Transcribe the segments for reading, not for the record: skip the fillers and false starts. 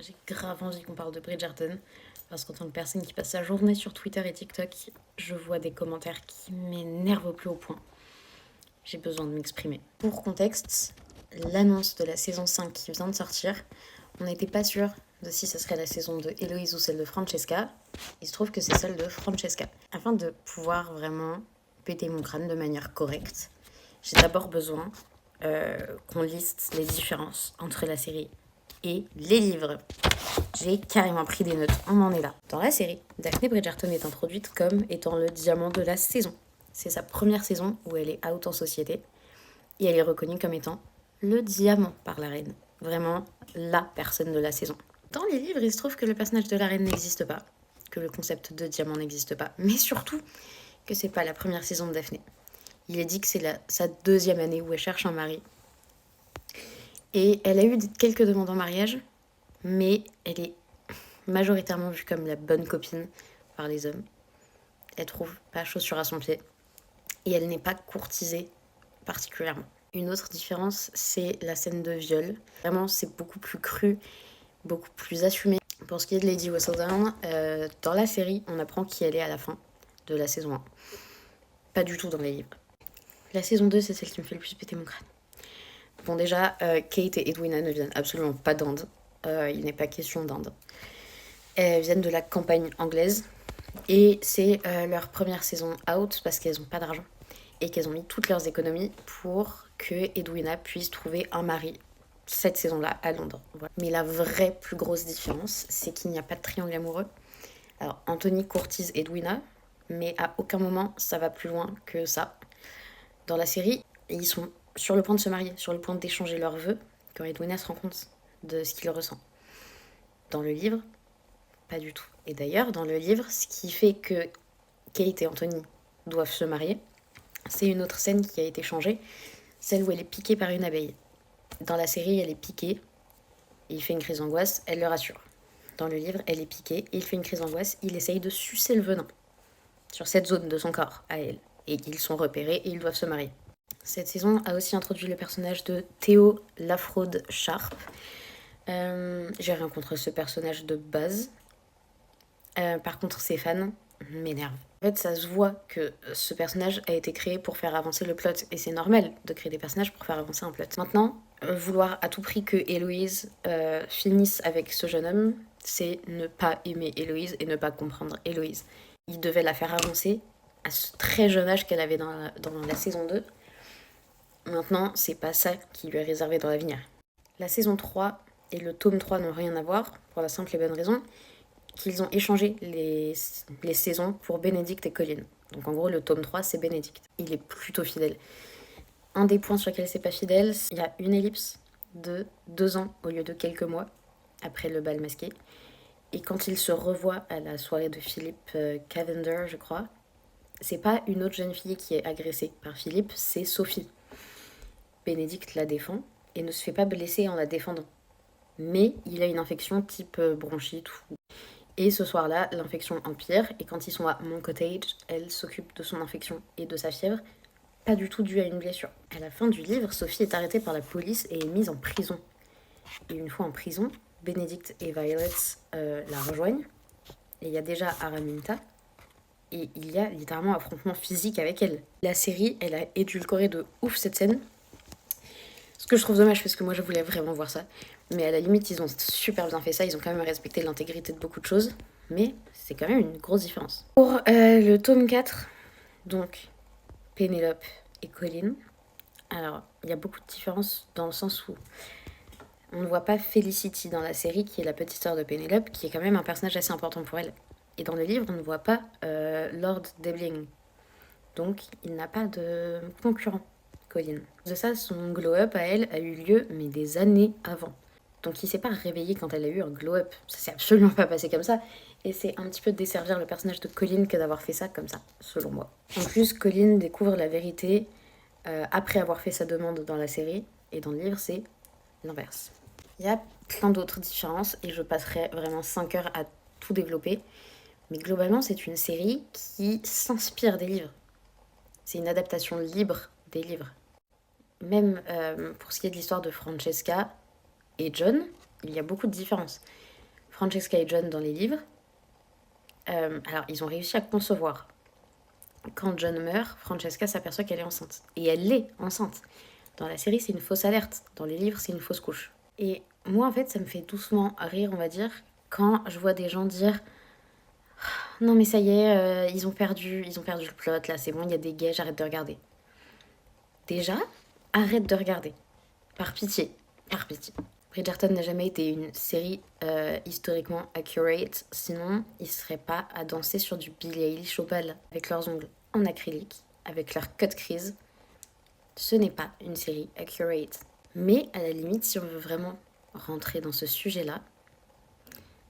j'ai grave envie qu'on parle de Bridgerton, parce qu'en tant que personne qui passe sa journée sur Twitter et TikTok, je vois des commentaires qui m'énervent au plus haut point. J'ai besoin de m'exprimer. Pour contexte, l'annonce de la saison 5 qui vient de sortir, on n'était pas sûr de si ça serait la saison de Héloïse ou celle de Francesca. Il se trouve que c'est celle de Francesca. Afin de pouvoir vraiment péter mon crâne de manière correcte, j'ai d'abord besoin qu'on liste les différences entre la série et les livres. J'ai carrément pris des notes, on en est là. Dans la série, Daphne Bridgerton est introduite comme étant le diamant de la saison. C'est sa première saison où elle est out en société et elle est reconnue comme étant le diamant par la reine. Vraiment la personne de la saison. Dans les livres, il se trouve que le personnage de la reine n'existe pas, que le concept de diamant n'existe pas, mais surtout que c'est pas la première saison de Daphne. Il est dit que c'est sa deuxième année où elle cherche un mari. Et elle a eu quelques demandes en mariage, mais elle est majoritairement vue comme la bonne copine par les hommes. Elle trouve pas chaussure à son pied. Et elle n'est pas courtisée particulièrement. Une autre différence, c'est la scène de viol. Vraiment, c'est beaucoup plus cru, beaucoup plus assumé. Pour ce qui est de Lady Whistledown, dans la série, on apprend qui elle est à la fin de la saison 1. Pas du tout dans les livres. La saison 2, c'est celle qui me fait le plus péter mon crâne. Bon, déjà, Kate et Edwina ne viennent absolument pas d'Inde. Il n'est pas question d'Inde. Elles viennent de la campagne anglaise. Et c'est leur première saison out parce qu'elles n'ont pas d'argent. Et qu'elles ont mis toutes leurs économies pour que Edwina puisse trouver un mari cette saison-là à Londres. Voilà. Mais la vraie plus grosse différence, c'est qu'il n'y a pas de triangle amoureux. Alors, Anthony courtise Edwina, mais à aucun moment ça va plus loin que ça. Dans la série, ils sont sur le point de se marier, sur le point d'échanger leurs vœux, quand Edwina se rend compte de ce qu'il ressent. Dans le livre, pas du tout. Et d'ailleurs, dans le livre, ce qui fait que Kate et Anthony doivent se marier, c'est une autre scène qui a été changée, celle où elle est piquée par une abeille. Dans la série, elle est piquée, et il fait une crise d'angoisse, elle le rassure. Dans le livre, elle est piquée, et il fait une crise d'angoisse, il essaye de sucer le venin sur cette zone de son corps, à elle. Et ils sont repérés et ils doivent se marier. Cette saison a aussi introduit le personnage de Théo Lafraude Sharp. J'ai rien contre ce personnage de base. Par contre, ses fans m'énervent. En fait, ça se voit que ce personnage a été créé pour faire avancer le plot. Et c'est normal de créer des personnages pour faire avancer un plot. Maintenant, vouloir à tout prix que Héloïse finisse avec ce jeune homme, c'est ne pas aimer Héloïse et ne pas comprendre Héloïse. Il devait la faire avancer à ce très jeune âge qu'elle avait dans la saison 2. Maintenant, c'est pas ça qui lui est réservé dans l'avenir. La saison 3 et le tome 3 n'ont rien à voir, pour la simple et bonne raison qu'ils ont échangé les saisons pour Bénédicte et Colline. Donc en gros, le tome 3, c'est Bénédicte. Il est plutôt fidèle. Un des points sur lesquels c'est pas fidèle, il y a une ellipse de 2 ans au lieu de quelques mois après le bal masqué. Et quand il se revoit à la soirée de Philippe Cavender, je crois, c'est pas une autre jeune fille qui est agressée par Philippe, c'est Sophie. Bénédicte la défend et ne se fait pas blesser en la défendant. Mais il a une infection type bronchite. Et ce soir-là, l'infection empire. Et quand ils sont à Mon Cottage, elle s'occupe de son infection et de sa fièvre, pas du tout due à une blessure. À la fin du livre, Sophie est arrêtée par la police et est mise en prison. Et une fois en prison, Bénédicte et Violet la rejoignent. Et il y a déjà Araminta. Et il y a littéralement un affrontement physique avec elle. La série, elle a édulcoré de ouf cette scène. Ce que je trouve dommage parce que moi je voulais vraiment voir ça. Mais à la limite, ils ont super bien fait ça. Ils ont quand même respecté l'intégrité de beaucoup de choses. Mais c'est quand même une grosse différence. Pour le tome 4, donc Pénélope et Colline. Alors, il y a beaucoup de différences dans le sens où on ne voit pas Felicity dans la série, qui est la petite sœur de Pénélope, qui est quand même un personnage assez important pour elle. Et dans le livre, on ne voit pas Lord Debling. Donc, il n'a pas de concurrent, Colline. De ça, son glow-up à elle a eu lieu, mais des années avant. Donc, il s'est pas réveillé quand elle a eu un glow-up. Ça s'est absolument pas passé comme ça. Et c'est un petit peu desservir le personnage de Colline que d'avoir fait ça comme ça, selon moi. En plus, Colline découvre la vérité après avoir fait sa demande dans la série. Et dans le livre, c'est l'inverse. Il y a plein d'autres différences et je passerai vraiment 5 heures à tout développer. Mais globalement, c'est une série qui s'inspire des livres. C'est une adaptation libre des livres. Même pour ce qui est de l'histoire de Francesca et John, il y a beaucoup de différences. Francesca et John dans les livres, alors ils ont réussi à concevoir. Quand John meurt, Francesca s'aperçoit qu'elle est enceinte. Et elle l'est enceinte. Dans la série, c'est une fausse alerte. Dans les livres, c'est une fausse couche. Et moi, en fait, ça me fait doucement rire, on va dire, quand je vois des gens dire non mais ça y est, ils ont perdu le plot, là c'est bon, il y a des gays, j'arrête de regarder. Déjà, arrête de regarder. Par pitié, par pitié. Bridgerton n'a jamais été une série historiquement accurate, sinon ils seraient pas à danser sur du Billie Eilish au bal, avec leurs ongles en acrylique, avec leur cut crease. Ce n'est pas une série accurate. Mais à la limite, si on veut vraiment rentrer dans ce sujet-là,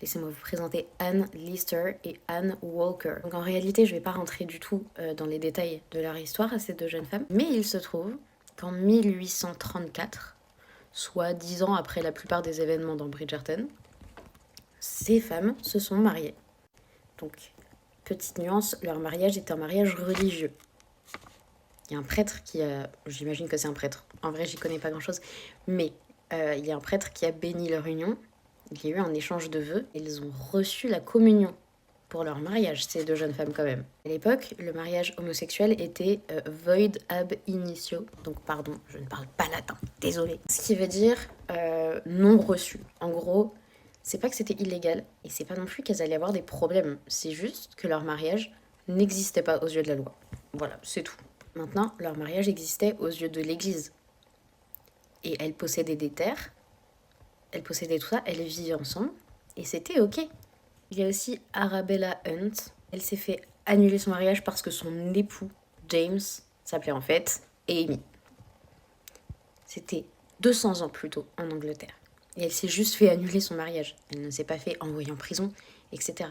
laissez-moi vous présenter Anne Lister et Anne Walker. Donc en réalité, je ne vais pas rentrer du tout dans les détails de leur histoire à ces deux jeunes femmes, mais il se trouve qu'en 1834, soit 10 ans après la plupart des événements dans Bridgerton, ces femmes se sont mariées. Donc, petite nuance, leur mariage est un mariage religieux. Il y a un prêtre qui a... J'imagine que c'est un prêtre. En vrai, j'y connais pas grand-chose. Mais il y a un prêtre qui a béni leur union. Il y a eu un échange de vœux. Ils ont reçu la communion pour leur mariage, ces deux jeunes femmes quand même. À l'époque, le mariage homosexuel était void ab initio. Donc pardon, je ne parle pas latin. Désolée. Ce qui veut dire non reçu. En gros, c'est pas que c'était illégal. Et c'est pas non plus qu'elles allaient avoir des problèmes. C'est juste que leur mariage n'existait pas aux yeux de la loi. Voilà, c'est tout. Maintenant, leur mariage existait aux yeux de l'Église. Et elles possédaient des terres, elles possédaient tout ça, elles vivaient ensemble, et c'était ok. Il y a aussi Arabella Hunt. Elle s'est fait annuler son mariage parce que son époux, James, s'appelait en fait Amy. C'était 200 ans plus tôt en Angleterre. Et elle s'est juste fait annuler son mariage. Elle ne s'est pas fait envoyer en prison, etc.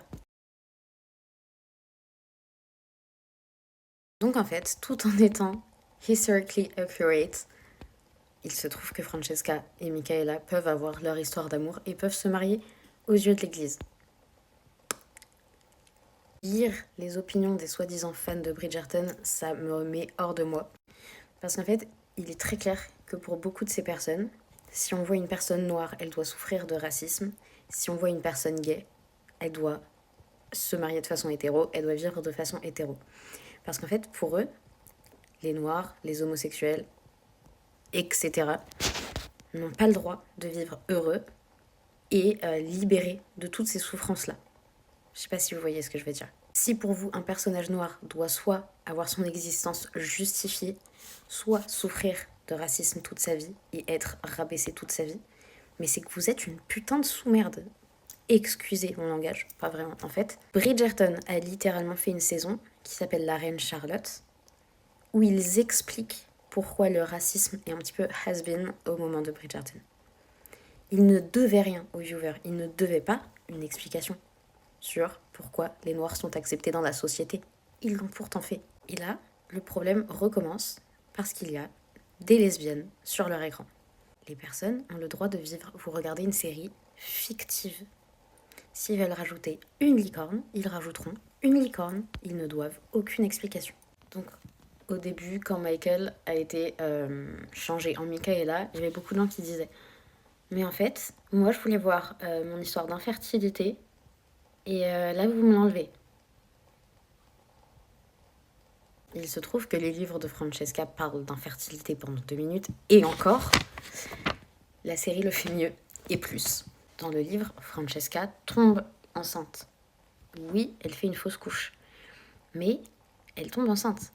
Donc en fait, tout en étant historically accurate, il se trouve que Francesca et Michaela peuvent avoir leur histoire d'amour et peuvent se marier aux yeux de l'Église. Lire les opinions des soi-disant fans de Bridgerton, ça me met hors de moi. Parce qu'en fait, il est très clair que pour beaucoup de ces personnes, si on voit une personne noire, elle doit souffrir de racisme. Si on voit une personne gay, elle doit se marier de façon hétéro, elle doit vivre de façon hétéro. Parce qu'en fait, pour eux, les noirs, les homosexuels, etc., n'ont pas le droit de vivre heureux et libérés de toutes ces souffrances-là. Je sais pas si vous voyez ce que je veux dire. Si pour vous, un personnage noir doit soit avoir son existence justifiée, soit souffrir de racisme toute sa vie et être rabaissé toute sa vie, mais c'est que vous êtes une putain de sous-merde. Excusez mon langage, pas vraiment en fait. Bridgerton a littéralement fait une saison qui s'appelle La Reine Charlotte, où ils expliquent pourquoi le racisme est un petit peu has-been au moment de Bridgerton. Ils ne devaient rien aux viewers, ils ne devaient pas une explication sur pourquoi les Noirs sont acceptés dans la société. Ils l'ont pourtant fait. Et là, le problème recommence parce qu'il y a des lesbiennes sur leur écran. Les personnes ont le droit de vivre. Vous regardez une série fictive. S'ils veulent rajouter une licorne, ils rajouteront une licorne. Ils ne doivent aucune explication. Donc, au début, quand Michael a été changé en Michaela, il y avait beaucoup de gens qui disaient « Mais en fait, moi, je voulais voir mon histoire d'infertilité et là, vous me l'enlevez. » Il se trouve que les livres de Francesca parlent d'infertilité pendant 2 minutes, et encore, la série le fait mieux, et plus. Dans le livre, Francesca tombe enceinte. Oui, elle fait une fausse couche, mais elle tombe enceinte.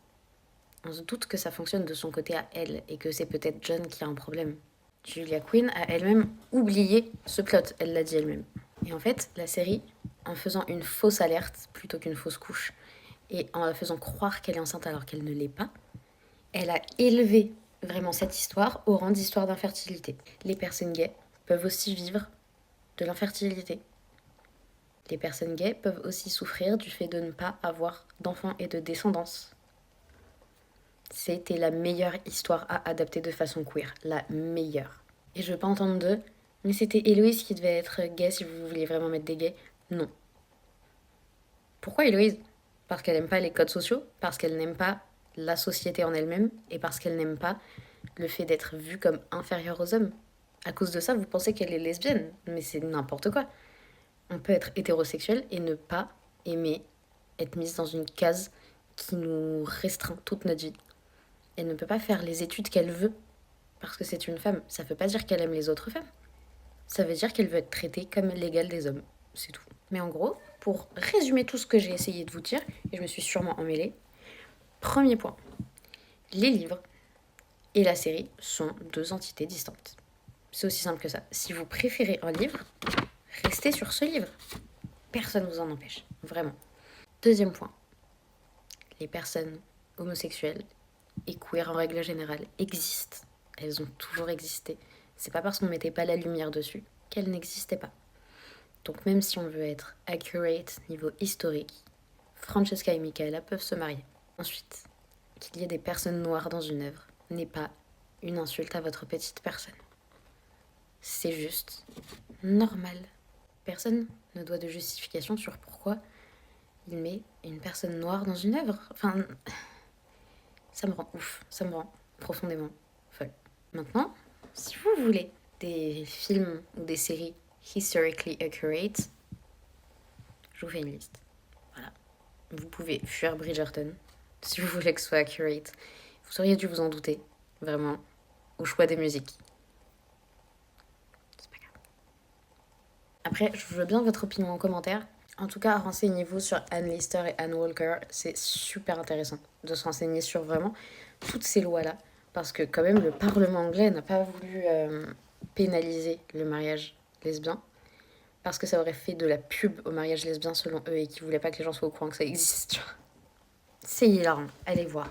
On se doute que ça fonctionne de son côté à elle, et que c'est peut-être John qui a un problème. Julia Quinn a elle-même oublié ce plot, elle l'a dit elle-même. Et en fait, la série, en faisant une fausse alerte plutôt qu'une fausse couche, et en la faisant croire qu'elle est enceinte alors qu'elle ne l'est pas, elle a élevé vraiment cette histoire au rang d'histoire d'infertilité. Les personnes gays peuvent aussi vivre de l'infertilité. Les personnes gays peuvent aussi souffrir du fait de ne pas avoir d'enfants et de descendance. C'était la meilleure histoire à adapter de façon queer, la meilleure. Et je veux pas entendre de « mais c'était Héloïse qui devait être gay si vous vouliez vraiment mettre des gays ». Non. Pourquoi Héloïse ? Parce qu'elle n'aime pas les codes sociaux, parce qu'elle n'aime pas la société en elle-même, et parce qu'elle n'aime pas le fait d'être vue comme inférieure aux hommes. À cause de ça, vous pensez qu'elle est lesbienne, mais c'est n'importe quoi. On peut être hétérosexuel et ne pas aimer être mise dans une case qui nous restreint toute notre vie. Elle ne peut pas faire les études qu'elle veut parce que c'est une femme. Ça ne veut pas dire qu'elle aime les autres femmes. Ça veut dire qu'elle veut être traitée comme l'égale des hommes. C'est tout. Mais en gros, pour résumer tout ce que j'ai essayé de vous dire, et je me suis sûrement emmêlée, premier point, les livres et la série sont deux entités distinctes. C'est aussi simple que ça. Si vous préférez un livre, restez sur ce livre. Personne ne vous en empêche. Vraiment. Deuxième point, les personnes homosexuelles et queer en règle générale existent. Elles ont toujours existé. C'est pas parce qu'on mettait pas la lumière dessus qu'elles n'existaient pas. Donc même si on veut être accurate niveau historique, Francesca et Michaela peuvent se marier. Ensuite, qu'il y ait des personnes noires dans une œuvre n'est pas une insulte à votre petite personne. C'est juste normal. Personne ne doit de justification sur pourquoi il met une personne noire dans une œuvre. Enfin, ça me rend ouf, ça me rend profondément folle. Maintenant, si vous voulez des films ou des séries historically accurate, je vous fais une liste. Voilà. Vous pouvez fuir Bridgerton si vous voulez que ce soit accurate. Vous auriez dû vous en douter, vraiment, au choix des musiques. C'est pas grave. Après, je veux bien votre opinion en commentaire. En tout cas, renseignez-vous sur Anne Lister et Anne Walker. C'est super intéressant de se renseigner sur vraiment toutes ces lois-là. Parce que quand même, le Parlement anglais n'a pas voulu pénaliser le mariage lesbien. Parce que ça aurait fait de la pub au mariage lesbien selon eux et qu'ils voulaient pas que les gens soient au courant que ça existe. C'est hilarant. Allez voir.